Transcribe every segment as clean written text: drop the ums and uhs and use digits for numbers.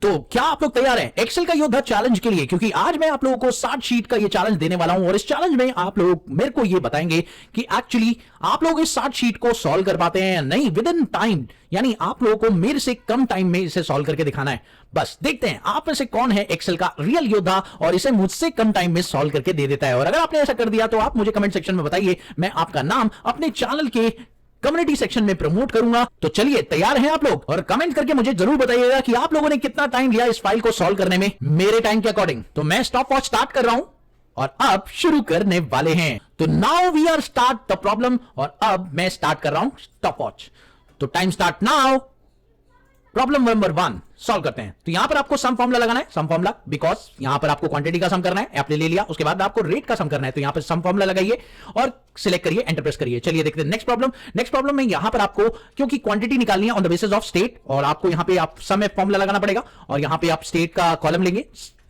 तो क्या आप लोग तैयार हैं एक्सेल का योद्धा चैलेंज के लिए? क्योंकि आज मैं आप लोगों को 60 शीट का ये चैलेंज देने वाला हूं और इस चैलेंज में आप लोग मेरे को ये बताएंगे कि एक्चुअली आप लोग इस 60 शीट को सॉल्व कर पाते हैं या नहीं विद इन टाइम, यानी आप लोगों को मेरे से कम टाइम में इसे सॉल्व करके दिखाना है। बस देखते हैं आप में से कौन है एक्सेल का रियल योद्धा और इसे मुझसे कम टाइम में सॉल्व करके दे देता है। और अगर आपने ऐसा कर दिया तो आप मुझे कमेंट सेक्शन में बताइए, मैं आपका नाम अपने चैनल के कम्युनिटी सेक्शन में प्रमोट करूंगा। तो चलिए तैयार हैं आप लोग? और कमेंट करके मुझे जरूर बताइएगा कि आप लोगों ने कितना टाइम लिया इस फाइल को सॉल्व करने में मेरे टाइम के अकॉर्डिंग। तो मैं स्टॉप वॉच स्टार्ट कर रहा हूं और अब शुरू करने वाले हैं। तो now we are start the problem और अब मैं स्टार्ट कर रहा हूं स्टॉप वॉच। तो time start now. Problem number 1 solve करते हैं। तो यहां पर आपको सम फॉर्मूला लगाना है, सम फॉर्मूला, बिकॉज यहां पर आपको क्वांटिटी का सम करना है, आपने ले लिया। उसके बाद आपको रेट का सम करना है, तो यहां पर सम फॉर्मूला लगाइए और सिलेक्ट करिए, एंटर प्रेस करिए। चलिए देखते हैं नेक्स्ट प्रॉब्लम। नेक्स्ट प्रॉब्लम में यहां पर आपको क्योंकि क्वांटिटी निकालनी है on the basis of state, और आपको यहां पे आप सम फॉर्मूला लगाना पड़ेगा और यहां पे आप स्टेट का कॉलम लेंगे।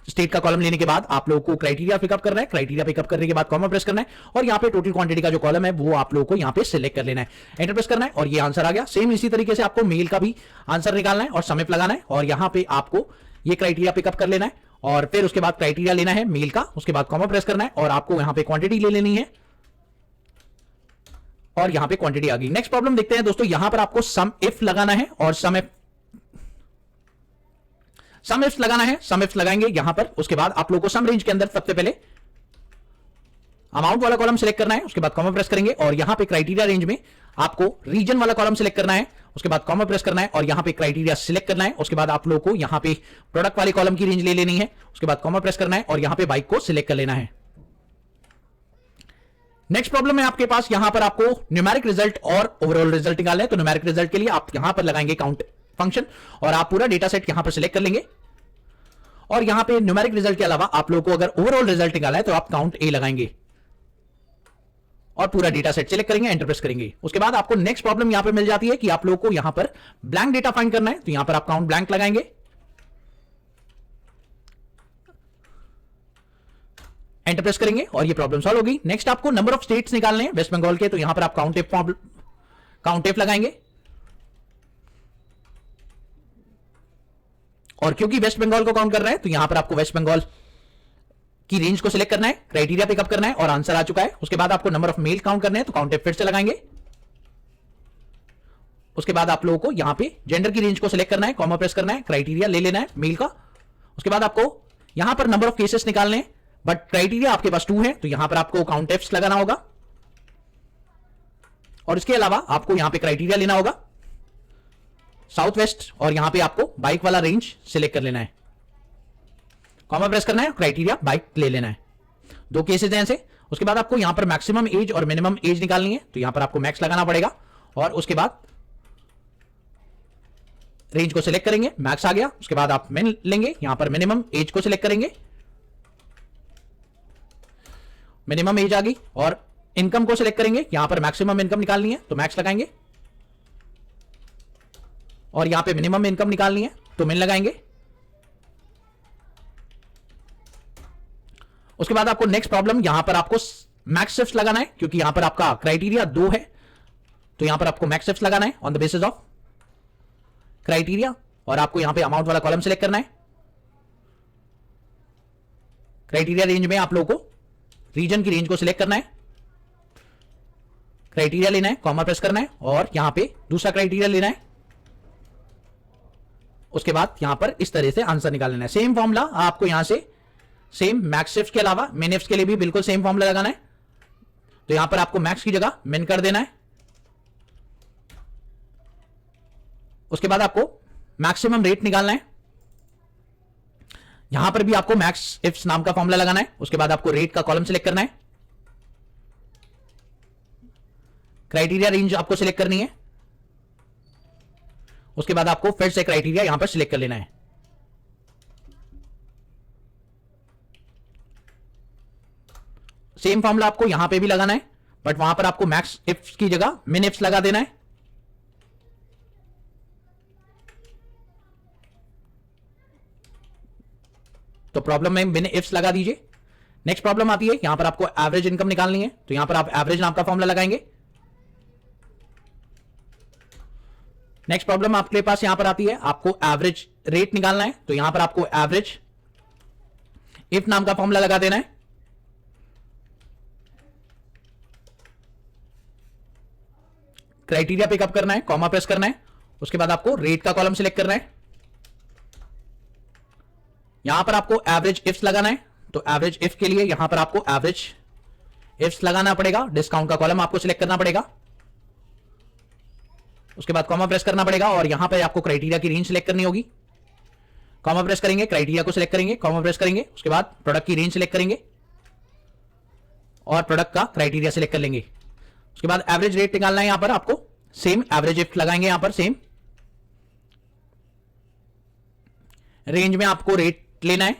स्टेट का कॉलम लेने के बाद आप लोगों को क्राइटेरिया पिकअप करना है, क्राइटेरिया पिकअप करने के बाद कॉमा प्रेस करना है और यहां पे टोटल क्वांटिटी का जो कॉलम है वो आप लोगों को यहां पे सिलेक्ट कर लेना है, एंटर प्रेस करना है और ये आंसर आ गया। सेम इसी तरीके से आपको मेल का भी आंसर निकालना है और समेप लगाना है और यहां पे आपको ये क्राइटेरिया पिकअप कर लेना है और फिर उसके बाद क्राइटेरिया लेना है मेल का, उसके बाद कॉमा प्रेस करना है और आपको यहां पे क्वांटिटी ले लेनी है और यहां पे क्वांटिटी आ गई। नेक्स्ट प्रॉब्लम देखते हैं दोस्तों। यहां पर आपको सम इफ लगाना है और सम इफ लगाना है, सम इफ लगाएंगे यहां पर। उसके बाद आप लोगों को सम रेंज के अंदर सबसे पहले अमाउंट वाला कॉलम सिलेक्ट करना है, उसके बाद कॉमा प्रेस करेंगे और यहां पे क्राइटेरिया रेंज में आपको रीजन वाला कॉलम सिलेक्ट करना है, उसके बाद कॉमा प्रेस करना है और यहां पे क्राइटेरिया सिलेक्ट करना है। उसके बाद आप लोगों को यहां पे प्रोडक्ट वाले कॉलम की रेंज ले लेनी है, उसके बाद कॉमा प्रेस करना है और यहां पे बाइक को सिलेक्ट कर लेना है। नेक्स्ट प्रॉब्लम है आपके पास, यहां पर आपको न्यूमेरिक रिजल्ट और ओवरऑल रिजल्ट निकालना है। तो न्यूमेरिक रिजल्ट के लिए आप यहां पर लगाएंगे काउंट फंक्शन और आप पूरा डेटा सेट यहां पर सिलेक्ट कर लेंगे और यहां पे न्यूमेरिक रिजल्ट के अलावा आप लोगों को अगर ओवरऑल रिजल्ट निकाला है तो आप काउंट ए लगाएंगे और पूरा डेटा सेट सिलेक्ट करेंगे, एंटर प्रेस करेंगे। उसके बाद आपको नेक्स्ट प्रॉब्लम यहां पे मिल जाती है कि आप लोगों को यहां पर ब्लैंक डेटा फाइंड करना है। तो यहां पर आप काउंट ब्लैंक लगाएंगे, एंटर प्रेस करेंगे और ये प्रॉब्लम सॉल्व होगी। नेक्स्ट आपको नंबर ऑफ स्टेट्स निकालने हैं वेस्ट बंगाल के, तो यहां पर आप काउंट एफ लगाएंगे और क्योंकि वेस्ट बंगाल को काउंट कर रहा है तो यहां पर आपको वेस्ट बंगाल की रेंज को सिलेक्ट करना है, क्राइटेरिया पिकअप करना है और आंसर आ चुका है। उसके बाद आपको नंबर ऑफ मेल काउंट करने हैं, तो काउंट फिर से लगाएंगे। उसके बाद आप लोगों को यहां पे जेंडर की रेंज को सिलेक्ट करना है, कॉमा प्रेस करना है, क्राइटेरिया ले लेना है मेल का। उसके बाद आपको यहां पर नंबर ऑफ केसेस निकालने हैं, बट क्राइटेरिया आपके पास 2 है तो यहां पर आपको काउंट एफ्स लगाना होगा और इसके अलावा आपको यहां पे क्राइटेरिया लेना होगा साउथ वेस्ट और यहां पे आपको बाइक वाला रेंज सिलेक्ट कर लेना है, कॉमा प्रेस करना है, क्राइटेरिया बाइक ले लेना है। 2 केसेस हैं ऐसे। उसके बाद आपको यहां पर मैक्सिमम एज और मिनिमम एज निकालनी है, तो यहां पर आपको मैक्स लगाना पड़ेगा और उसके बाद रेंज को सिलेक्ट करेंगे, मैक्स आ गया। उसके बाद आप मिन लेंगे, यहां पर मिनिमम एज को सिलेक्ट करेंगे, मिनिमम एज आ गई और इनकम को सिलेक्ट करेंगे, यहां पर मैक्सिमम इनकम निकालनी है तो मैक्स लगाएंगे और यहां पे मिनिमम इनकम निकालनी है तो मिन लगाएंगे। उसके बाद आपको नेक्स्ट प्रॉब्लम यहां पर आपको मैक्स शिफ्ट लगाना है, क्योंकि यहां पर आपका क्राइटेरिया 2 है तो यहां पर आपको मैक्स शिफ्ट लगाना है on the basis of criteria और आपको यहां पे अमाउंट वाला कॉलम सिलेक्ट करना है। क्राइटेरिया रेंज में आप लोगों को रीजन की रेंज को सिलेक्ट करना है, क्राइटेरिया लेना है, कॉमा प्रेस करना है और यहां पे दूसरा क्राइटेरिया लेना है। उसके बाद यहां पर इस तरह से आंसर निकाल लेना है। सेम फॉर्मूला आपको यहां से सेम मैक्स शिफ्ट के अलावा मिन इफ्स के लिए भी बिल्कुल सेम फॉर्मूला लगाना है। तो यहां पर आपको मैक्स की जगह मिन कर देना है। उसके बाद आपको मैक्सिमम रेट निकालना है, यहां पर भी आपको मैक्स इफ्स नाम का फॉर्मूला लगाना है। उसके बाद आपको रेट का कॉलम सिलेक्ट करना है, क्राइटेरिया रेंज आपको सिलेक्ट करनी है। उसके बाद आपको फिर से क्राइटेरिया यहां पर सिलेक्ट कर लेना है। सेम फॉर्मूला आपको यहां पे भी लगाना है, बट वहां पर आपको मैक्स इफ्स की जगह मिन इफ्स लगा देना है। तो प्रॉब्लम में मिन इफ्स लगा दीजिए। नेक्स्ट प्रॉब्लम आती है, यहां पर आपको एवरेज इनकम निकालनी है, तो यहां पर आप एवरेज नाम का फॉर्मूला लगाएंगे। नेक्स्ट प्रॉब्लम आपके पास यहां पर आती है, आपको एवरेज रेट निकालना है। तो यहां पर आपको एवरेज इफ नाम का फॉर्मूला लगा देना है। क्राइटेरिया पिकअप करना है, कॉमा प्रेस करना है, उसके बाद आपको रेट का कॉलम सिलेक्ट करना है। यहां पर आपको एवरेज इफ्स लगाना है। तो एवरेज इफ के लिए यहां पर आपको एवरेज इफ्स लगाना पड़ेगा, डिस्काउंट का कॉलम आपको सिलेक्ट करना पड़ेगा, उसके बाद कॉमा प्रेस करना पड़ेगा और यहां पर आपको क्राइटेरिया की रेंज सिलेक्ट करनी होगी। कॉमा प्रेस करेंगे, क्राइटेरिया को सिलेक्ट करेंगे, कॉमा प्रेस करेंगे, उसके बाद प्रोडक्ट की रेंज सिलेक्ट करेंगे और प्रोडक्ट का क्राइटेरिया सिलेक्ट कर लेंगे। उसके बाद एवरेज रेट निकालना है, यहां पर आपको सेम एवरेज इफ लगाएंगे, यहां पर सेम रेंज में आपको रेट लेना है।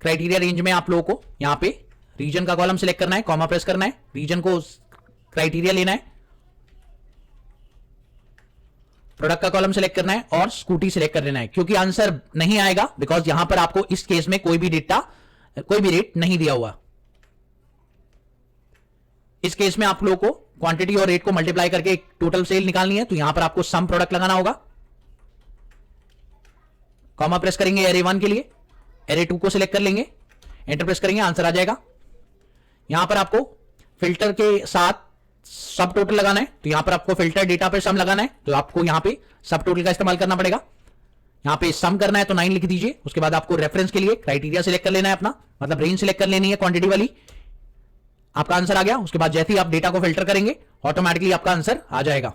क्राइटेरिया रेंज में आप लोगों को यहां पे रीजन का कॉलम सिलेक्ट करना है, कॉमा प्रेस करना है, रीजन को क्राइटेरिया लेना है, प्रोडक्ट का कॉलम सिलेक्ट करना है और स्कूटी सिलेक्ट कर लेना है, क्योंकि आंसर नहीं आएगा बिकॉज यहां पर आपको इस केस में कोई भी डेटा कोई भी रेट नहीं दिया हुआ। इस केस में आप लोगों को क्वांटिटी और रेट को मल्टीप्लाई करके एक टोटल सेल निकालनी है। तो यहां पर आपको सम प्रोडक्ट लगाना होगा, कॉमा प्रेस करेंगे एरे 1 के लिए, एरे 2 को सिलेक्ट कर लेंगे, एंटर प्रेस करेंगे, आंसर आ जाएगा। यहां पर आपको फिल्टर के साथ सब टोटल लगाना है। तो यहां पर आपको फिल्टर डेटा पे सम लगाना है, तो आपको यहां पे सब टोटल का इस्तेमाल करना पड़ेगा। यहां पे सम करना है तो 9 लिख दीजिए। उसके बाद आपको रेफरेंस के लिए क्राइटेरिया सिलेक्ट कर लेना है, अपना मतलब रेंज सिलेक्ट कर लेनी है क्वांटिटी वाली। आपका आंसर आ गया। उसके बाद जैसे ही आप डेटा को फिल्टर करेंगे ऑटोमेटिकली आपका आंसर आ जाएगा।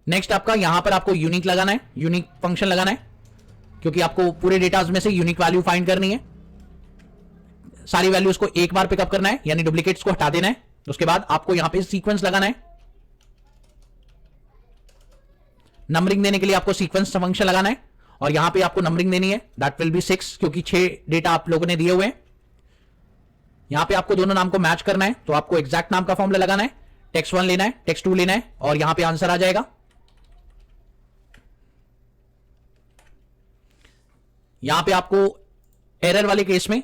नेक्स्ट आपका यहां पर आपको यूनिक लगाना है, यूनिक फंक्शन लगाना है, क्योंकि आपको पूरे डेटाज में से यूनिक वैल्यू फाइंड करनी है। सारी वैल्यूज को एक बार पिकअप करना है, यानी डुप्लीकेट्स को हटा देना है। उसके बाद आपको यहां पे सीक्वेंस लगाना है। नंबरिंग देने के लिए आपको सीक्वेंस फंक्शन लगाना है और यहां पे आपको नंबरिंग देनी है, दैट विल बी 6, क्योंकि 6 डेटा आप लोगों ने दिए हुए हैं। यहां पे आपको दोनों नाम को मैच करना है, तो आपको एग्जैक्ट नाम का फॉर्मूला लगाना है, टेक्स्ट 1 लेना है, टेक्स्ट 2 लेना है और यहां पे आंसर आ जाएगा। यहां पे आपको एरर वाले केस में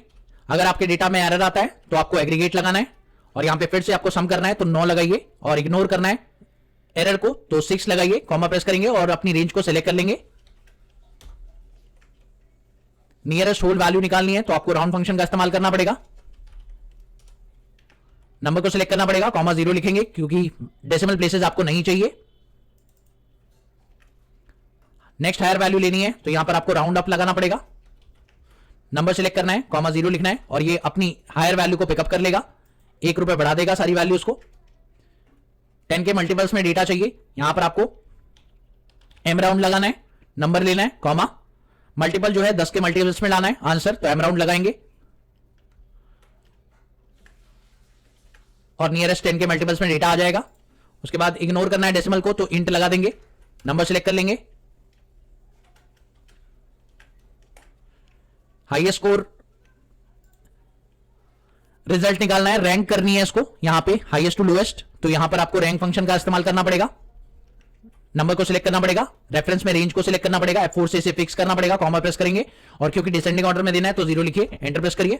अगर आपके डेटा में एरर आता है तो आपको एग्रीगेट लगाना है और यहां पे फिर से आपको सम करना है, तो 9 लगाइए और इग्नोर करना है एरर को, तो 6 लगाइए, कॉमा प्रेस करेंगे और अपनी रेंज को सिलेक्ट कर लेंगे। नियरेस्ट होल वैल्यू निकालनी है तो आपको राउंड फंक्शन का इस्तेमाल करना पड़ेगा। नंबर को सिलेक्ट करना पड़ेगा, कॉमा 0 लिखेंगे क्योंकि डेसिमल प्लेसेस आपको नहीं चाहिए। नेक्स्ट हायर वैल्यू लेनी है तो यहां पर आपको राउंड अप लगाना पड़ेगा, नंबर सिलेक्ट करना है, कॉमा 0 लिखना है और ये अपनी हायर वैल्यू को पिकअप कर लेगा, 1 रुपए बढ़ा देगा सारी वैल्यूज को। 10 के मल्टीपल्स में डेटा चाहिए, यहां पर आपको एम राउंड लगाना है, नंबर लेना है, कॉमा मल्टीपल जो है 10 के मल्टीपल्स में लाना है आंसर, तो एम राउंड लगाएंगे और नियरेस्ट 10 के मल्टीपल्स में डेटा आ जाएगा। उसके बाद इग्नोर करना है डेसिमल को, तो इंट लगा देंगे, नंबर सिलेक्ट कर लेंगे, हाईएस्ट स्कोर रिजल्ट निकालना है, रैंक करनी है इसको, यहां पे हाईएस्ट टू लोएस्ट, तो यहां पर आपको रैंक फंक्शन का इस्तेमाल करना पड़ेगा। नंबर को सिलेक्ट करना पड़ेगा, रेफरेंस में रेंज को सिलेक्ट करना पड़ेगा, F4 से इसे फिक्स करना पड़ेगा, कॉमा प्रेस करेंगे और क्योंकि डिसेंडिंग ऑर्डर में देना है तो 0 लिखिए, एंटर प्रेस करिए।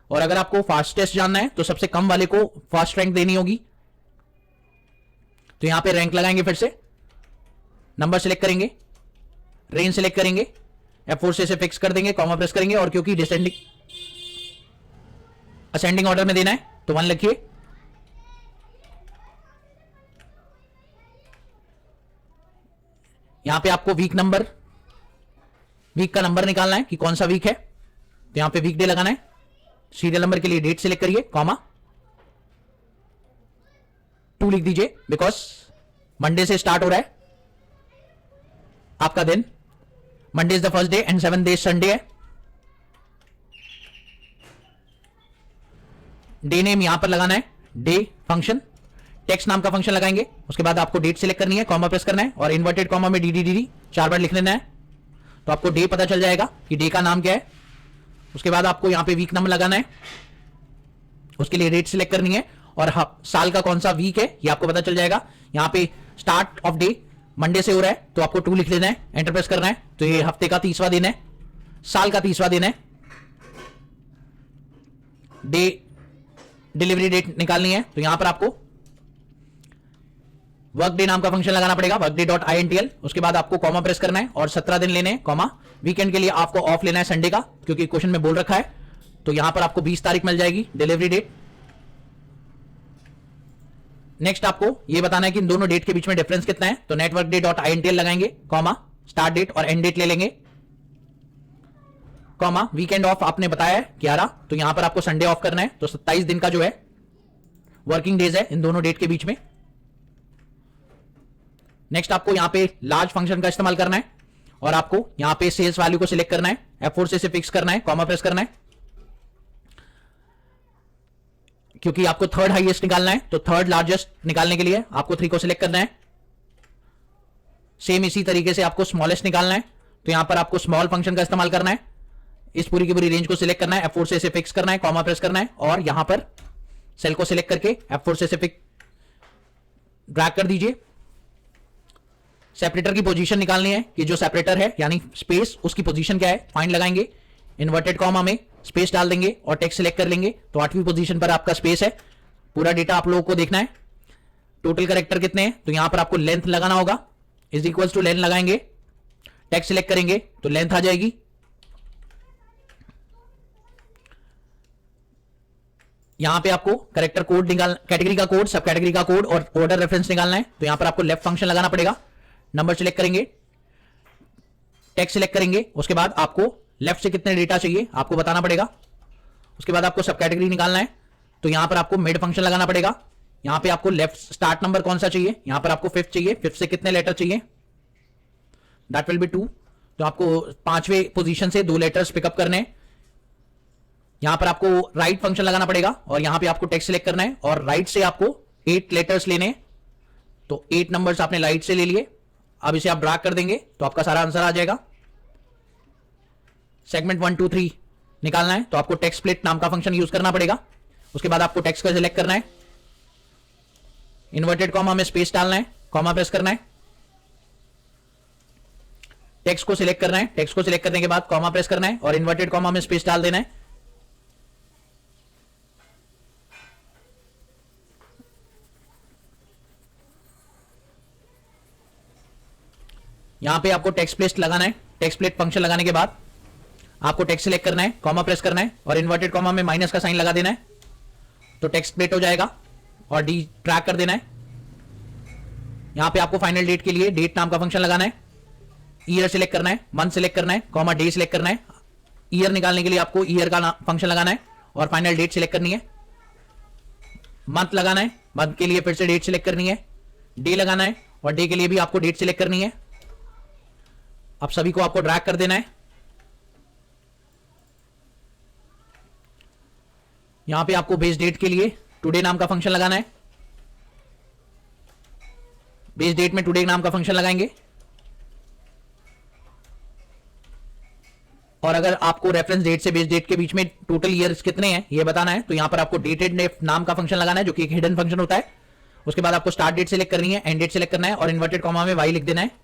और अगर आपको फास्टेस्ट जानना है तो सबसे कम वाले को फास्ट रैंक देनी होगी, तो यहां पे रैंक लगाएंगे, फिर से नंबर सिलेक्ट करेंगे, रेंज सिलेक्ट करेंगे, F4 से इसे फिक्स कर देंगे, कॉमा प्रेस करेंगे और क्योंकि असेंडिंग ऑर्डर में देना है तो 1 लिखिए। यहां पे आपको वीक का नंबर निकालना है कि कौन सा वीक है, तो यहां पे वीक डे लगाना है, सीरियल नंबर के लिए डेट सिलेक्ट करिए, कॉमा 2 लिख दीजिए बिकॉज मंडे से स्टार्ट हो रहा है आपका दिन, Monday is the first day and 7 days Sunday है। डे नेम यहां पर लगाना है, डे फंक्शन, टेक्स्ट नाम का फंक्शन लगाएंगे, उसके बाद आपको डेट सिलेक्ट करनी है, कॉमा प्रेस करना है और इन्वर्टेड कॉमा में डी 4 बार लिख लेना है, तो आपको डे पता चल जाएगा कि डे का नाम क्या है। उसके बाद आपको यहां पे वीक नंबर लगाना है, उसके लिए डेट सिलेक्ट करनी है और साल का कौन सा वीक है ये आपको पता चल जाएगा। यहां पे स्टार्ट ऑफ डे मंडे से हो रहा है तो आपको 2 लिख लेना है, एंटर प्रेस करना है, तो ये हफ्ते का 30वां दिन है, साल का 30वां दिन है। डे डिलीवरी डेट निकालनी है तो यहां पर आपको वर्क डे नाम का फंक्शन लगाना पड़ेगा, workday.intl। उसके बाद आपको कॉमा प्रेस करना है और 17 दिन लेने हैं, कॉमा। वीकेंड के लिए आपको ऑफ लेना है संडे का, क्योंकि क्वेश्चन में बोल रखा है। तो यहां पर आपको 20 तारीख मिल जाएगी डिलीवरी डेट। नेक्स्ट आपको यह बताना है कि इन दोनों डेट के बीच में डिफरेंस कितना है, तो networkday.intl लगाएंगे, कॉमा, स्टार्ट डेट और एंड डेट ले लेंगे, कॉमा। वीकेंड ऑफ आपने बताया है 11, तो यहां पर आपको संडे ऑफ करना है, तो 27 दिन का जो है वर्किंग डेज है इन दोनों डेट के बीच में। नेक्स्ट आपको यहां पे लार्ज फंक्शन का इस्तेमाल करना है और आपको यहां पे सेल्स वैल्यू को सिलेक्ट करना है, F4 से फिक्स करना है, कॉमा प्रेस करना है, क्योंकि आपको थर्ड हाईएस्ट निकालना है। तो थर्ड लार्जेस्ट निकालने के लिए आपको 3 को सिलेक्ट करना है। सेम इसी तरीके से आपको स्मॉलेस्ट निकालना है, तो यहां पर आपको स्मॉल फंक्शन का इस्तेमाल करना है। इस पूरी की पूरी रेंज को सिलेक्ट करना है, F4 से फिक्स करना है, कॉमा प्रेस करना है और यहां पर सेल को सिलेक्ट करके F4 से ड्रैग कर दीजिए। सेपरेटर की पोजीशन निकालनी है कि जो सेपरेटर है यानी स्पेस, उसकी पोजीशन क्या है, फाइंड लगाएंगे, इन्वर्टेड कॉमा में स्पेस डाल देंगे और टेक्स्ट सिलेक्ट कर लेंगे। तो 8वीं पोजीशन पर आपका स्पेस है। पूरा डेटा आप लोगों को देखना है। टोटल कैरेक्टर कितने हैं, तो यहां पर आपको लेंथ लगाना होगा, इज इक्वल टू लेंथ लगाएंगे, टेक्स्ट सिलेक्ट करेंगे तो लेंथ आ जाएगी। यहां पे आपको कैरेक्टर कोड कैटेगरी का कोड, सब कैटेगरी का कोड और ऑर्डर रेफरेंस निकालना है। तो यहां पर आपको लेफ्ट फंक्शन लगाना पड़ेगा, नंबर सिलेक्ट करेंगे, टेक्स्ट सिलेक्ट करेंगे, उसके बाद आपको लेफ्ट से कितने डेटा चाहिए आपको बताना पड़ेगा। उसके बाद आपको सब कैटेगरी निकालना है, तो यहां पर आपको मिड फंक्शन लगाना पड़ेगा। यहां पे आपको लेफ्ट स्टार्ट नंबर कौन सा चाहिए, यहां पर आपको 5th चाहिए, 5th से कितने लेटर चाहिए, दैट विल बी 2। तो आपको 5वें पोजीशन से 2 लेटर्स पिकअप करने हैं। यहां पर आपको राइट फंक्शन लगाना पड़ेगा और यहां पे आपको टेक्स्ट सिलेक्ट करना है और राइट से आपको 8 लेटर्स लेने हैं। तो 8 नंबर्स आपने राइट से ले लिए। अब इसे आप ड्रैग कर देंगे तो आपका सारा आंसर आ जाएगा। सेगमेंट 1 2 3 निकालना है तो आपको टेक्स्ट स्प्लिट नाम का फंक्शन यूज करना पड़ेगा। उसके बाद आपको टेक्स्ट को सिलेक्ट करना है, इन्वर्टेड कॉमा में स्पेस डालना है, कॉमा प्रेस करना है, टेक्स्ट को सिलेक्ट करना है, टेक्स्ट को सिलेक्ट करने के बाद कॉमा प्रेस करना है और इन्वर्टेड कॉमा में स्पेस डाल देना है। यहां पे आपको टेक्स्ट प्लेस लगाना है। टेक्स्ट प्लेट फंक्शन लगाने के बाद आपको टेक्स्ट सिलेक्ट करना है, कॉमा प्रेस करना है और इन्वर्टेड कॉमा में माइनस का साइन लगा देना है, तो टेक्स्ट प्लेट हो जाएगा और डी ट्रैक कर देना है। यहां पे आपको फाइनल डेट के लिए डेट नाम का फंक्शन लगाना है, ईयर सिलेक्ट करना है, मंथ सिलेक्ट करना है, कॉमा डे सिलेक्ट करना है। ईयर निकालने के लिए आपको ईयर का फंक्शन लगाना है और फाइनल डेट सिलेक्ट करनी है। मंथ लगाना है, मंथ के लिए फिर से डेट सिलेक्ट करनी है, डे लगाना है और डे के लिए भी आपको डेट सिलेक्ट करनी है। अब सभी को आपको ड्रैग कर देना है। यहां पे आपको बेस डेट के लिए टुडे नाम का फंक्शन लगाना है। बेस डेट में टुडे नाम का फंक्शन लगाएंगे और अगर आपको रेफरेंस डेट से बेस डेट के बीच में टोटल ईयर्स कितने हैं ये बताना है, तो यहां पर आपको डेटेड नाम का फंक्शन लगाना है जो कि एक हिडन फंक्शन होता है। उसके बाद आपको स्टार्ट डेट सिलेक्ट करनी है, एंड डेट सिलेक्ट करना है और इन्वर्टेड कॉमा में वाई लिख देना है।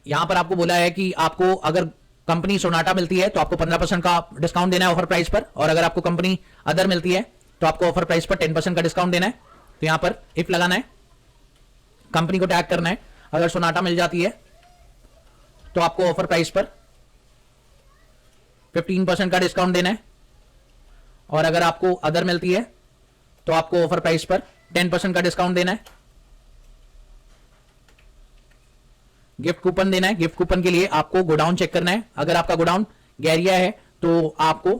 यहां पर आपको बोला है कि आपको अगर कंपनी सोनाटा मिलती है तो आपको 15% का डिस्काउंट देना है ऑफर प्राइस पर, और अगर आपको कंपनी अदर मिलती है तो आपको ऑफर प्राइस पर 10% का डिस्काउंट देना है। तो यहां पर इफ लगाना है, कंपनी को टैग करना है। अगर सोनाटा मिल जाती है तो आपको ऑफर प्राइस पर 15% का डिस्काउंट देना है, और अगर आपको अदर मिलती है तो आपको ऑफर प्राइस पर 10% का डिस्काउंट देना है। गिफ्ट कूपन देना है। गिफ्ट कूपन के लिए आपको गोडाउन चेक करना है। अगर आपका गोडाउन गैरिया है तो आपको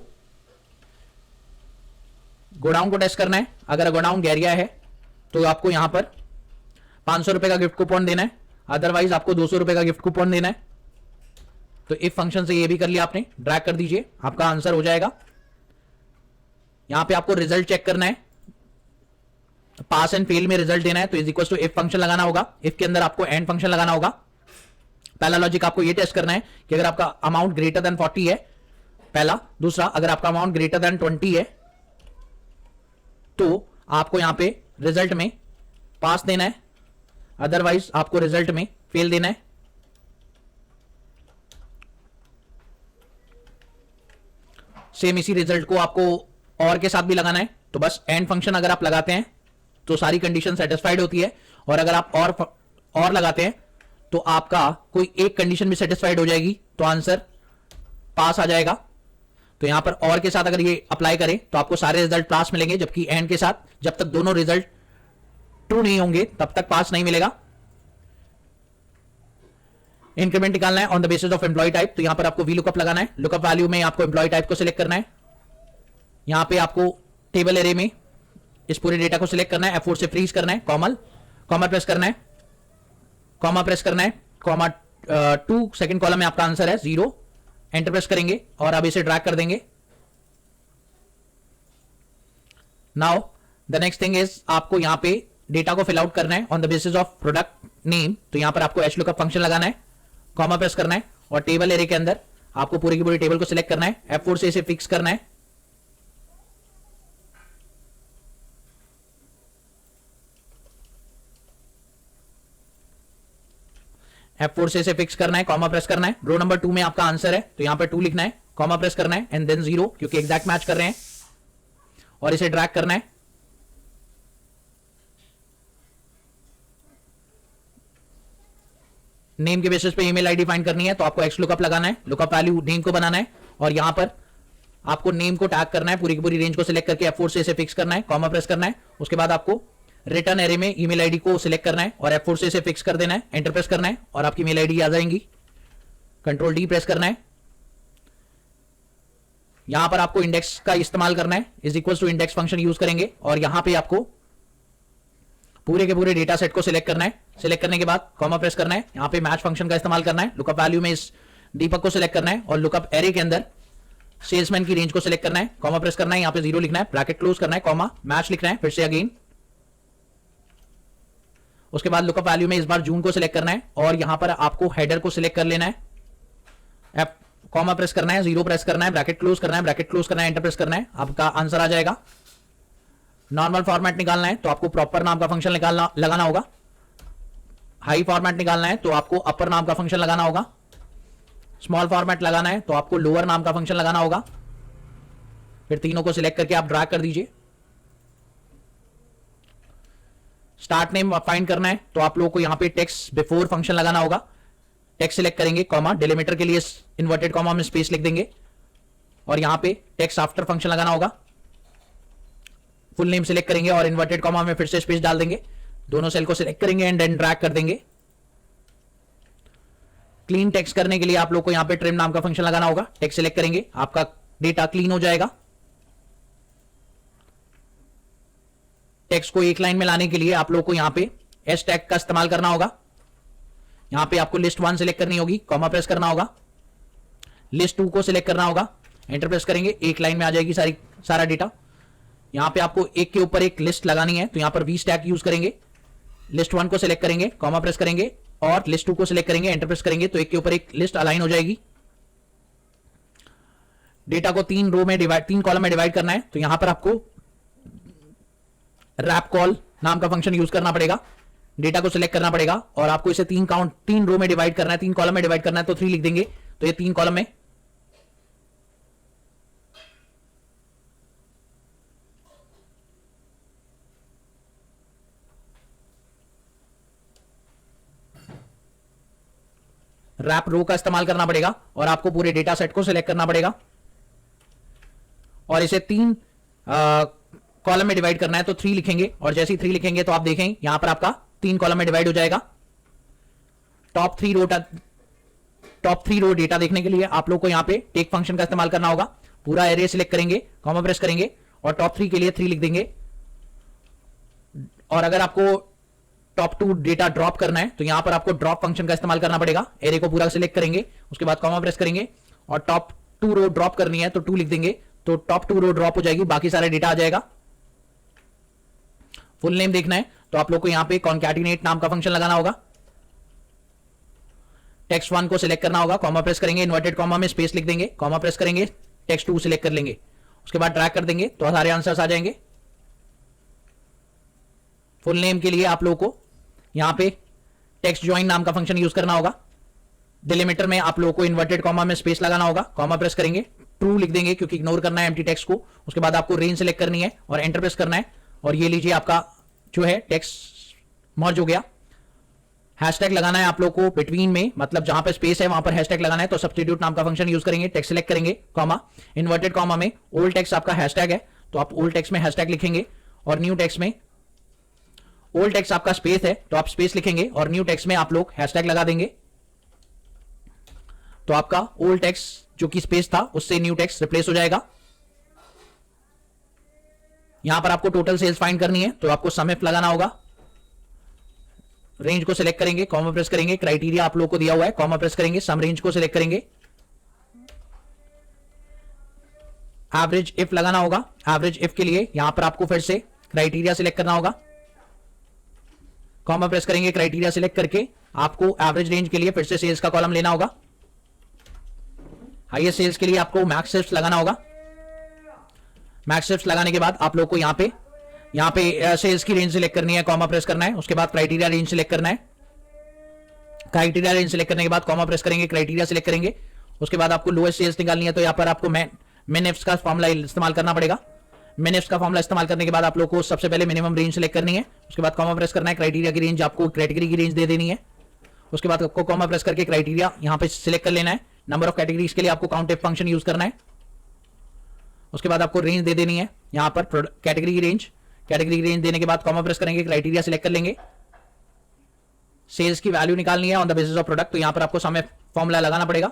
गोडाउन को टेस्ट करना है। अगर गोडाउन गैरिया है तो आपको यहां पर 500 रुपए का गिफ्ट कूपन देना है, अदरवाइज आपको 200 रुपए का गिफ्ट कूपन देना है। तो इफ फंक्शन से ये भी कर लिया आपने, ड्रैग कर दीजिए, आपका आंसर हो जाएगा। यहां पे आपको रिजल्ट चेक करना है, पास एंड फेल में रिजल्ट देना है, तो is equal to if function लगाना होगा। इफ के अंदर आपको एंड फंक्शन लगाना होगा। पहला लॉजिक आपको ये टेस्ट करना है कि अगर आपका अमाउंट ग्रेटर देन 40 है, पहला। दूसरा, अगर आपका अमाउंट ग्रेटर देन 20 है तो आपको यहां पे रिजल्ट में पास देना है, अदरवाइज आपको रिजल्ट में फेल देना है। सेम इसी रिजल्ट को आपको और के साथ भी लगाना है। तो बस एंड फंक्शन अगर आप लगाते हैं तो सारी कंडीशन सेटिस्फाइड होती है, और अगर आप और लगाते हैं तो आपका कोई एक कंडीशन भी सेटिस्फाइड हो जाएगी, तो आंसर पास आ जाएगा। तो यहां पर और के साथ अगर ये अप्लाई करें तो आपको सारे रिजल्ट पास मिलेंगे, जबकि एंड के साथ जब तक दोनों रिजल्ट ट्रू नहीं होंगे तब तक पास नहीं मिलेगा। इंक्रीमेंट निकालना है on the basis of employ type, तो यहां पर आपको वी लुकअप लगाना है। लुकअप वैल्यू में आपको एम्प्लॉय टाइप को सिलेक्ट करना है। यहां पे आपको टेबल एरे में इस पूरे डेटा को सिलेक्ट करना है, F4 से फ्रीज करना है, कॉमा प्रेस करना है, कॉमा प्रेस करना है, कॉमा 2 सेकंड कॉलम में आपका आंसर है 0, एंटर प्रेस करेंगे और अब इसे ड्रैग कर देंगे। Now the next thing is आपको यहां पे डेटा को फिल आउट करना है on the basis of product name, तो यहां पर आपको एच लुकअप फंक्शन लगाना है, कॉमा प्रेस करना है और टेबल एरे के अंदर आपको पूरी की पूरी टेबल को सिलेक्ट करना है, F4 से इसे फिक्स करना है। F4 से इसे फिक्स करना है, कॉमा प्रेस करना है। रो नंबर 2 में आपका आंसर है तो यहां पर 2 लिखना है, कॉमा प्रेस करना है एंड देन 0, क्योंकि एग्जैक्ट मैच कर रहे हैं, और इसे ड्रैग करना है। नेम के बेसिस पे ईमेल आईडी फाइंड करनी है, तो आपको एक्स लुकअप लगाना है, लुकअप वैल्यू नेम को बनाना है और यहां पर आपको नेम को टैग करना है, पूरी की पूरी रेंज को सिलेक्ट करके F4 से इसे फिक्स करना है, कॉमा प्रेस करना है। उसके बाद आपको रिटर्न एरे में ईमेल आईडी को सिलेक्ट करना है और F4 से इसे फिक्स कर देना है, एंटर प्रेस करना है और आपकी ईमेल आईडी आ जाएंगी। कंट्रोल डी प्रेस करना है। यहां पर आपको इंडेक्स का इस्तेमाल करना है, is equal to index function use करेंगे और यहां पे आपको पूरे के पूरे डेटा सेट को सिलेक्ट करना है। सिलेक्ट करने के बाद कॉमा प्रेस करना है, यहां पे मैच फंक्शन का इस्तेमाल करना है। लुकअप वैल्यू में इस दीपक को सिलेक्ट करना है और लुकअप एरे के अंदर सेल्समैन की रेंज को सिलेक्ट करना है, कॉमा प्रेस करना है, यहां पे 0 लिखना है, ब्रैकेट क्लोज करना है, कॉमा मैच लिखना है, फिर से अगेन। उसके बाद लुकअप वैल्यू में इस बार जून को सिलेक्ट करना है और यहां पर आपको हेडर को सिलेक्ट कर लेना है, कॉमा प्रेस करना है, 0 प्रेस करना है, ब्रैकेट क्लोज करना है, ब्रैकेट क्लोज करना है, एंटर प्रेस करना है, आपका आंसर आ जाएगा। नॉर्मल फॉर्मेट निकालना है तो आपको प्रॉपर नाम का फंक्शन लगाना होगा। हाई फॉर्मेट निकालना है तो आपको अपर नाम का फंक्शन लगाना होगा। स्मॉल फॉर्मेट लगाना है तो आपको लोअर नाम का फंक्शन लगाना होगा। फिर तीनों को सिलेक्ट करके आप ड्रैग कर दीजिए। स्टार्ट नेम फाइंड करना है तो आप लोगों को यहां पे टेक्स्ट बिफोर फंक्शन लगाना होगा। टेक्स्ट सिलेक्ट करेंगे, कॉमा डिलीमीटर के लिए इन्वर्टेड कॉमा में स्पेस लिख देंगे और यहां पे टेक्स्ट आफ्टर फंक्शन लगाना होगा। फुल नेम सिलेक्ट करेंगे और इन्वर्टेड कॉमा में फिर से स्पेस डाल देंगे। दोनों सेल को सिलेक्ट करेंगे एंड देन ड्रैग कर देंगे। क्लीन टेक्स्ट करने के लिए आप लोग को यहां पे ट्रिम नाम का फंक्शन लगाना होगा। टेक्स्ट सिलेक्ट करेंगे, आपका डेटा क्लीन हो जाएगा। टेक्स्ट को एक लाइन में लाने के लिए आप लोग को यहां पे एस टैग का इस्तेमाल करना होगा। यहां पे आपको लिस्ट 1 सिलेक्ट करनी होगी, कॉमा प्रेस करना होगा, लिस्ट 2 को सिलेक्ट करना होगा, एंटर प्रेस करेंगे, एक लाइन में आ जाएगी सारा डेटा। यहां पे आपको एक के ऊपर एक लिस्ट लगानी है तो यहां पर वी स्टैक यूज करेंगे। लिस्ट 1 को सिलेक्ट करेंगे, कॉमा प्रेस करेंगे और लिस्ट 2 को सिलेक्ट करेंगे, एंटर प्रेस करेंगे तो एक के ऊपर एक लिस्ट अलाइन हो जाएगी। डेटा को 3 कॉलम में डिवाइड करना है तो यहां पर आपको रैप कॉल नाम का फंक्शन यूज करना पड़ेगा। डेटा को सिलेक्ट करना पड़ेगा और आपको इसे 3 रो में डिवाइड करना है, 3 कॉलम में डिवाइड करना है तो 3 लिख देंगे तो ये 3 कॉलम में। रैप रो का इस्तेमाल करना पड़ेगा और आपको पूरे डेटा सेट को सिलेक्ट करना पड़ेगा और इसे 3 कॉलम में डिवाइड करना है तो 3 लिखेंगे और जैसे ही 3 लिखेंगे तो आप देखें यहां पर आपका 3 कॉलम में डिवाइड हो जाएगा। टॉप 3 रो डेटा देखने के लिए आप लोग को यहां पे टेक फंक्शन का इस्तेमाल करना होगा। पूरा एरे सिलेक्ट करेंगे, कॉमा प्रेस करेंगे और टॉप 3 के लिए 3 लिख देंगे। और अगर आपको टॉप 2 डेटा ड्रॉप करना है तो यहां पर आपको ड्रॉप फंक्शन का इस्तेमाल करना पड़ेगा। एरे को पूरा सिलेक्ट करेंगे, उसके बाद कॉमा प्रेस करेंगे और टॉप 2 रो ड्रॉप करनी है तो 2 लिख देंगे तो टॉप 2 रो ड्रॉप हो जाएगी, बाकी सारा डेटा आ जाएगा। फुल नेम देखना है तो आप लोग को यहां पे कॉन्कैटिनेट नाम का फंक्शन लगाना होगा। टेक्स्ट 1 को सिलेक्ट करना होगा, कॉमा प्रेस करेंगे, इन्वर्टेड कॉमा में स्पेस लिख देंगे, कॉमा प्रेस करेंगे, टेक्स्ट 2 सिलेक्ट कर लेंगे, उसके बाद ड्रैग कर देंगे तो सारे आंसर्स आ जाएंगे। फुल नेम के लिए आप लोगों को यहां पे टेक्स्ट ज्वाइन नाम का फंक्शन यूज करना होगा। डिलीमीटर में आप लोगों को इन्वर्टेड कॉमा में स्पेस लगाना होगा, कॉमा प्रेस करेंगे, ट्रू लिख देंगे क्योंकि इग्नोर करना है एम्प्टी टेक्स्ट को। उसके बाद आपको रेंज सेलेक्ट करनी है और एंटर प्रेस करना है और ये लीजिए आपका जो है टेक्स्ट मर्ज हो गया। हैशटैग लगाना है आप लोग को बिटवीन में, मतलब जहां पे स्पेस है वहां पर हैशटैग लगाना है। तो सब्स्टिट्यूट नाम का फंक्शन यूज करेंगे, टेक्स्ट सेलेक्ट करेंगे, कॉमा, इन्वर्टेड कॉमा में ओल्ड टेक्स्ट आपका हैशटैग है तो आप ओल्ड टेक्स्ट में हैशटैग लिखेंगे और न्यू टेक्स्ट में ओल्ड टेक्स्ट आपका स्पेस है तो आप स्पेस लिखेंगे और न्यू टेक्स्ट में आप लोग हैशटैग लगा देंगे। तो आपका ओल्ड टेक्स्ट जो कि स्पेस था उससे न्यू टेक्स्ट रिप्लेस हो जाएगा। यहां पर आपको टोटल सेल्स फाइंड करनी है तो आपको सम इफ लगाना होगा। रेंज को सिलेक्ट करेंगे, कॉमा प्रेस करेंगे, क्राइटेरिया आप लोगों को दिया हुआ है, कॉमा प्रेस करेंगे, सम रेंज को सिलेक्ट करेंगे, एवरेज इफ लगाना होगा। एवरेज इफ के लिए यहां पर आपको फिर से क्राइटेरिया सिलेक्ट करना होगा, कॉमा प्रेस करेंगे, क्राइटेरिया सिलेक्ट करके आपको एवरेज रेंज के लिए फिर से सेल्स का कॉलम लेना होगा। हाईएस्ट सेल्स के लिए आपको मैक्स शिफ्ट लगाना होगा। मैक्स शिफ्ट लगाने के बाद आप लोग को यहां पे सेल्स की रेंज सिलेक्ट करनी है, कॉमा प्रेस करना है। उसके बाद क्राइटेरिया रेंज सिलेक्ट करना है। क्राइटेरिया रेंज सिलेक्ट करने के बाद कॉमा प्रेस करेंगे, क्राइटेरिया सिलेक्ट करेंगे। उसके बाद आपको लोएस्ट सेल्स निकालनी है तो यहां पर आपको मिनिफ्स का फॉर्मूला इस्तेमाल करना पड़ेगा। मिनिफ्स का फॉर्मूला इस्तेमाल करने के बाद आप लोग को सबसे पहले मिनिमम रेंज सिलेक्ट करनी है। उसके बाद कॉमा प्रेस करना है, क्राइटेरिया की रेंज आपको कैटेगरी की रेंज दे देनी है। उसके बाद आपको कॉमा प्रेस करके क्राइटेरिया यहां पे सिलेक्ट कर लेना है। नंबर ऑफ कैटेगरीज के लिए आपको काउंट इफ फंक्शन यूज करना है। उसके बाद आपको रेंज दे देनी है यहां पर कैटेगरी की रेंज। कैटेगरी की रेंज देने के बाद कॉमा प्रेस करेंगे, क्राइटेरिया सिलेक्ट कर लेंगे। सेल्स की वैल्यू निकालनी है on the basis of product तो यहां पर आपको सम इफ फॉर्मूला लगाना पड़ेगा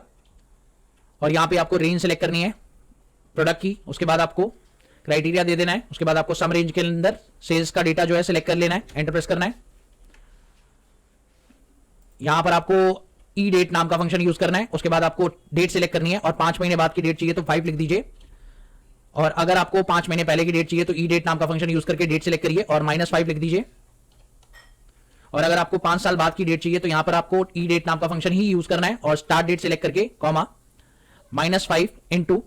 और यहां पे आपको रेंज सिलेक्ट करनी है प्रोडक्ट की। उसके बाद आपको क्राइटेरिया दे देना है। उसके बाद आपको सम रेंज के अंदर सेल्स का डेटा जो है सिलेक्ट कर लेना है, एंटर प्रेस करना है। यहां पर आपको ई डेट नाम का फंक्शन यूज करना है। उसके बाद आपको डेट सिलेक्ट करनी है और 5 महीने बाद की डेट चाहिए तो 5 लिख दीजिए और अगर आपको 5 महीने पहले की डेट चाहिए तो ई डेट नाम का फंक्शन यूज करके डेट सिलेक्ट करिए और -5 लिख दीजिए। और अगर आपको 5 साल बाद की डेट चाहिए तो यहां पर आपको ई डेट नाम का फंक्शन ही यूज करना है और स्टार्ट डेट सिलेक्ट करके कॉमा -5 इंटू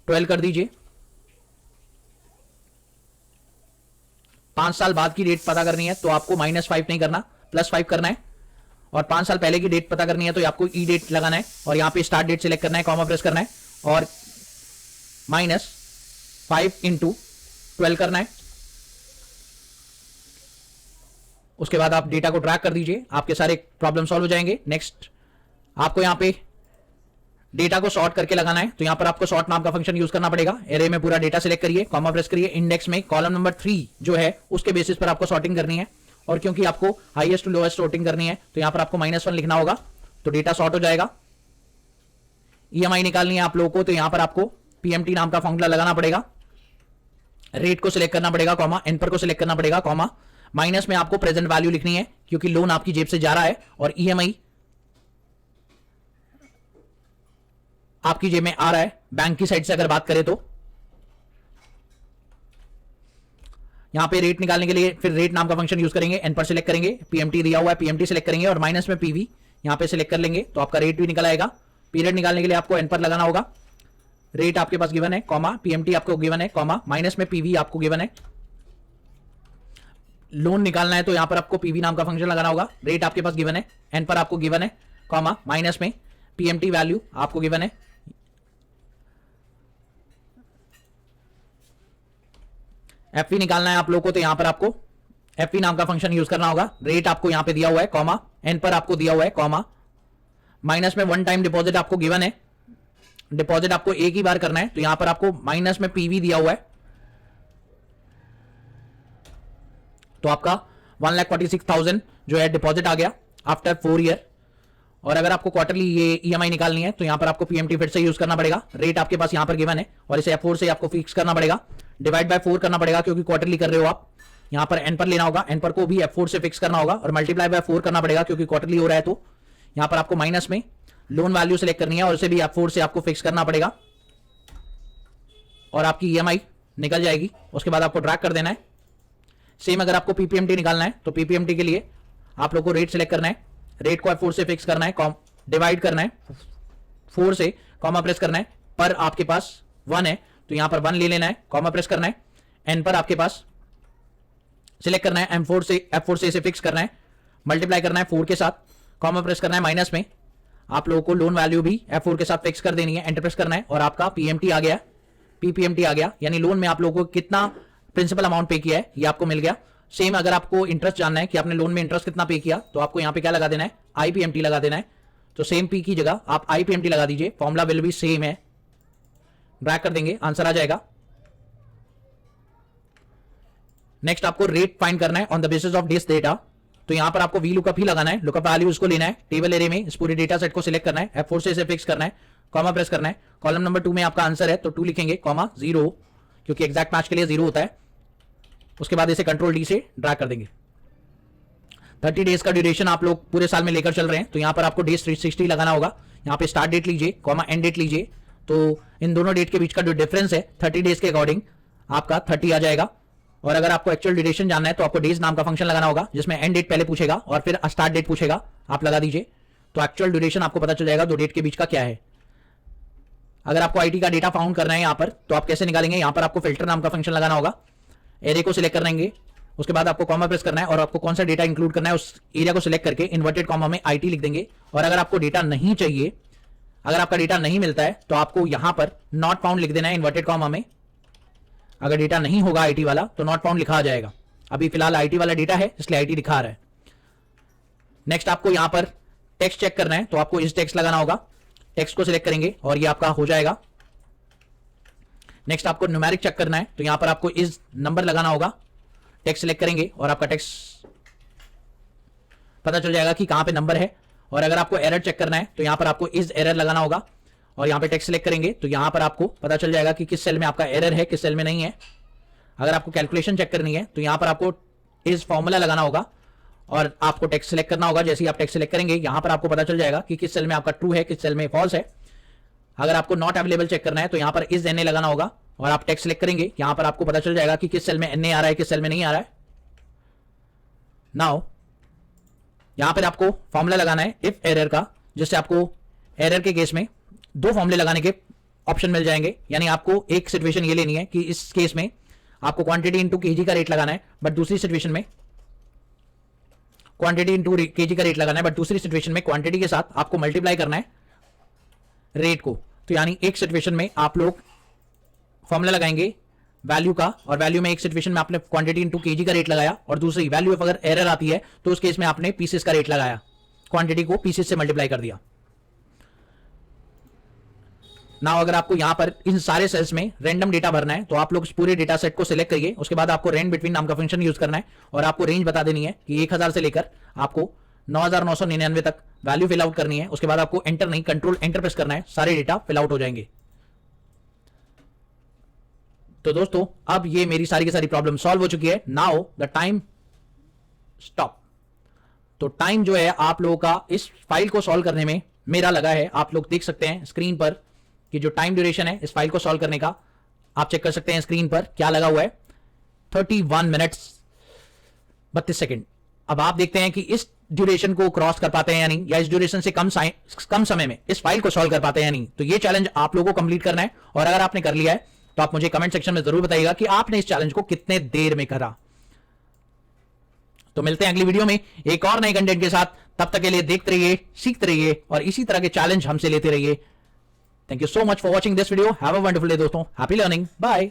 12 कर दीजिए। 5 साल बाद की डेट पता करनी है तो आपको -5 नहीं करना, +5 करना है। और 5 साल पहले की डेट पता करनी है तो आपको ई डेट लगाना है और यहां पे स्टार्ट डेट सिलेक्ट करना है, कॉमा प्रेस करना है और -5 इंटू 12 करना है। उसके बाद आप डेटा को ड्रैग कर दीजिए, आपके सारे प्रॉब्लम सॉल्व हो जाएंगे। नेक्स्ट आपको यहां पे डेटा को सॉर्ट करके लगाना है तो यहां पर आपको सॉर्ट नाम का फंक्शन यूज करना पड़ेगा। एरे में पूरा डेटा सिलेक्ट करिए, कॉमा प्रेस करिए, इंडेक्स में कॉलम नंबर 3 जो है उसके बेसिस पर आपको सॉर्टिंग करनी है और क्योंकि आपको हाईएस्ट टू लोएस्ट सॉर्टिंग करनी है तो यहां पर आपको -1 लिखना होगा तो डेटा सॉर्ट हो जाएगा। ईएमआई निकालनी है आप लोगों को तो यहां पर आपको पीएमटी नाम का फॉर्मूला लगाना पड़ेगा। रेट को सिलेक्ट करना पड़ेगा, कॉमा, एनपर को सिलेक्ट करना पड़ेगा, कॉमा, माइनस में आपको प्रेजेंट वैल्यू लिखनी है क्योंकि लोन आपकी जेब से जा रहा है और ईएमआई आपकी जेब में आ रहा है। बैंक की साइड से अगर बात करें तो यहां पे रेट निकालने के लिए फिर रेट नाम का फंक्शन यूज करेंगे, एन पर सिलेक्ट करेंगे, पीएमटी दिया हुआ है पीएमटी सिलेक्ट करेंगे और माइनस में पीवी यहां पे सिलेक्ट कर लेंगे तो आपका रेट भी निकल आएगा। पीरियड निकालने के लिए आपको एन पर लगाना होगा, रेट आपके पास गिवन है, कॉमा, पीएमटी आपको गिवन है, कॉमा, माइनस में पीवी आपको गिवन है। लोन निकालना है तो यहां पर आपको पीवी नाम का फंक्शन लगाना होगा, रेट आपके पास गिवन है, एन पर आपको गिवन है, कॉमा, माइनस में पीएमटी वैल्यू आपको गिवन है। एफपी निकालना है आप लोगों को तो यहां पर आपको एफपी नाम का फंक्शन यूज करना होगा। रेट आपको यहां पे दिया हुआ है, कॉमा, एन पर आपको दिया हुआ है, कॉमा, माइनस में 1 टाइम डिपॉजिट आपको गिवन है, डिपॉजिट आपको एक ही बार करना है तो यहां पर आपको माइनस में पीवी दिया हुआ है तो आपका 1,46,000 जो है डिपॉजिट आ गया आफ्टर 4 ईयर। और अगर आपको क्वार्टरली ये ईएमआई निकालनी है तो यहां पर आपको पीएमटी फिर से यूज करना पड़ेगा। रेट आपके पास यहां पर गिवन है और इसे F4 से आपको फिक्स करना पड़ेगा, डिवाइड बाय 4 करना पड़ेगा क्योंकि क्वार्टरली कर रहे हो आप। यहां पर एन पर लेना होगा, एन पर को भी F4 से फिक्स करना होगा और मल्टीप्लाई बाय 4 करना पड़ेगा क्योंकि क्वार्टरली हो रहा है। तो यहां पर आपको माइनस में लोन वैल्यू सेलेक्ट करनी है और उसे भी F4 से आपको फिक्स करना पड़ेगा और आपकी ईएमआई निकल जाएगी। उसके बाद आपको ड्रैग कर देना है। सेम अगर आपको पीपीएमटी निकालना है तो पीपीएमटी के लिए आप लोग को रेट सेलेक्ट करना है, रेट को F4 से फिक्स करना है, डिवाइड करना है 4 से, कॉमा प्रेस करना है, पर आपके पास 1 है तो यहां पर 1 ले लेना है, कॉमा प्रेस करना है, एन पर आपके पास सिलेक्ट करना है, F4 से इसे फिक्स करना है, मल्टीप्लाई करना है 4 के साथ, कॉमा प्रेस करना है, माइनस में आप लोगों को लोन वैल्यू भी F4 के साथ फिक्स कर देनी है, एंटर प्रेस करना है और आपका पीएमटी आ गया, पीपीएमटी आ गया, यानी लोन में आप लोगों को कितना प्रिंसिपल अमाउंट पे किया है ये आपको मिल गया। सेम अगर आपको इंटरेस्ट जानना है कि आपने लोन में इंटरेस्ट कितना पे किया तो आपको यहां पे क्या लगा देना है, आईपीएमटी लगा देना है। तो सेम पी की जगह आप आईपीएमटी लगा दीजिए, फॉर्मूला विल भी सेम है, ड्रैग कर देंगे, आंसर आ जाएगा। नेक्स्ट आपको रेट फाइंड करना है on the basis of this data, तो यहां पर आपको वी लुकअप ही लगाना है, लुकअप वैल्यू उसको लेना है, टेबल एरे में इस पूरे डेटा सेट को सिलेक्ट करना है, F4 से इसे फिक्स करना है, कॉमा प्रेस करना है, कॉलम नंबर 2 में आपका आंसर है तो 2 लिखेंगे, कॉमा 0, क्योंकि एग्जैक्ट मैच के लिए 0 होता है। उसके बाद इसे कंट्रोल डी से ड्रैग कर देंगे। 30 डेज का ड्यूरेशन आप लोग पूरे साल में लेकर चल रहे हैं, तो यहां पर आपको डेज 360 लगाना होगा। यहां पे स्टार्ट डेट लीजिए, कॉमा एंड डेट लीजिए, तो इन दोनों डेट के बीच का जो डिफरेंस है 30 डेज के अकॉर्डिंग आपका 30 आ जाएगा। और अगर आपको एक्चुअल ड्यूरेशन जानना है तो आपको डेज नाम का फंक्शन लगाना होगा, जिसमें एंड डेट पहले पूछेगा और फिर स्टार्ट डेट पूछेगा, आप लगा दीजिए, तो एक्चुअल ड्यूरेशन आपको पता चल जाएगा दो डेट के बीच का क्या है। अगर आपको आईटी का डेटा फाउंड करना है यहां पर, तो आप कैसे निकालेंगे, यहां पर आपको फिल्टर नाम का फंक्शन लगाना होगा, एरे को सिलेक्ट कर लेंगे, उसके बाद आपको कॉमा प्रेस करना है और आपको कौन सा डेटा इंक्लूड करना है उस एरिया को सिलेक्ट करके इन्वर्टेड कॉमा में आईटी लिख देंगे। और अगर आपको डेटा नहीं चाहिए, अगर आपका डेटा नहीं मिलता है तो आपको यहां पर नॉट फाउंड लिख देना है इन्वर्टेड कॉमा में। अगर डेटा नहीं होगा आईटी वाला तो नॉट फाउंड लिखा आ जाएगा। अभी फिलहाल आईटी वाला डेटा है इसलिए आईटी दिखा रहा है। नेक्स्ट आपको यहां पर टेक्स्ट चेक करना है, तो आपको इस टेक्स्ट लगाना होगा, टेक्स्ट को सिलेक्ट करेंगे और ये आपका हो जाएगा। नेक्स्ट आपको न्यूमेरिक चेक करना है, तो यहां पर आपको इस नंबर लगाना होगा, टेक्स्ट सिलेक्ट करेंगे और आपका टेक्स्ट पता चल जाएगा कि कहां पे नंबर है। और अगर आपको एरर चेक करना है तो यहां पर आपको इस एरर लगाना होगा और यहां पे टेक्स्ट सिलेक्ट करेंगे, तो यहां पर आपको पता चल जाएगा कि किस सेल में आपका एरर है, किस सेल में नहीं है। अगर आपको कैलकुलेशन चेक करनी है तो यहां पर आपको इस फॉर्मूला लगाना होगा और आपको टेक्स्ट सिलेक्ट करना होगा। जैसे ही आप टेक्स्ट सिलेक्ट करेंगे यहां पर आपको पता चल जाएगा कि किस सेल में आपका ट्रू है, किस सेल में फॉल्स है। अगर आपको नॉट अवेलेबल चेक करना है तो यहां पर इस एनए लगाना होगा और आप टेक्स्ट सिलेक्ट करेंगे, यहां पर आपको पता चल जाएगा कि किस सेल में एनए आ रहा है, किस सेल में नहीं आ रहा है। नाउ यहां पर आपको फॉर्मूला लगाना है इफ एरर का, जिससे आपको एरर के केस में दो फॉर्मूले लगाने के ऑप्शन मिल जाएंगे। यानी आपको एक सिचुएशन ये लेनी है कि इस केस में आपको क्वांटिटी इंटू केजी का रेट लगाना है, बट दूसरी सिचुएशन में क्वांटिटी इंटू केजी का रेट लगाना है, बट दूसरी सिचुएशन में क्वांटिटी के साथ आपको मल्टीप्लाई करना है रेट को। तो यानी एक सिचुएशन में आप लोग फॉर्मूला लगाएंगे वैल्यू का, और वैल्यू में एक सिचुएशन में आपने क्वांटिटी इंटू केजी का रेट लगाया, और दूसरी वैल्यू अगर एरर आती है तो उस केस में आपने पीसेस का रेट लगाया, क्वांटिटी को पीसेस से मल्टीप्लाई कर दिया। ना अगर आपको यहां पर इन सारे सेल्स में रैंडम डेटा भरना है तो आप लोग पूरे डेटा सेट को सिलेक्ट करिए, उसके बाद आपको रेंज बिटवीन नाम का फंक्शन यूज करना है और आपको रेंज बता देनी है कि 1000 से लेकर आपको 9999 तक वैल्यू फिल आउट करनी है। उसके बाद आपको एंटर नहीं, कंट्रोल एंटर प्रेस करना है, सारे डेटा फिल आउट हो जाएंगे। तो दोस्तों अब ये मेरी सारी की सारी प्रॉब्लम सॉल्व हो चुकी है। Now the time stop. तो टाइम जो है आप लोगों का इस फाइल को सॉल्व करने में मेरा लगा है, आप लोग देख सकते हैं स्क्रीन पर कि जो टाइम ड्यूरेशन है इस फाइल को सॉल्व करने का, आप चेक कर सकते हैं स्क्रीन पर क्या लगा हुआ है, 31 मिनट्स 32 सेकंड। अब आप देखते हैं कि इस ड्यूरेशन को क्रॉस कर पाते हैं या नहीं, या इस ड्यूरेशन से कम समय में इस फाइल को सॉल्व कर पाते हैं या नहीं। तो ये चैलेंज आप लोगों को कंप्लीट करना है, और अगर आपने कर लिया है तो आप मुझे कमेंट सेक्शन में जरूर बताइएगा कि आपने इस चैलेंज को कितने देर में करा। तो मिलते हैं अगली वीडियो में एक और नए कंटेंट के साथ। तब तक के लिए देखते रहिए, सीखते रहिए और इसी तरह के चैलेंज हमसे लेते रहिए। Thank you so much for watching this video. Have a wonderful day दोस्तों. Happy learning. Bye.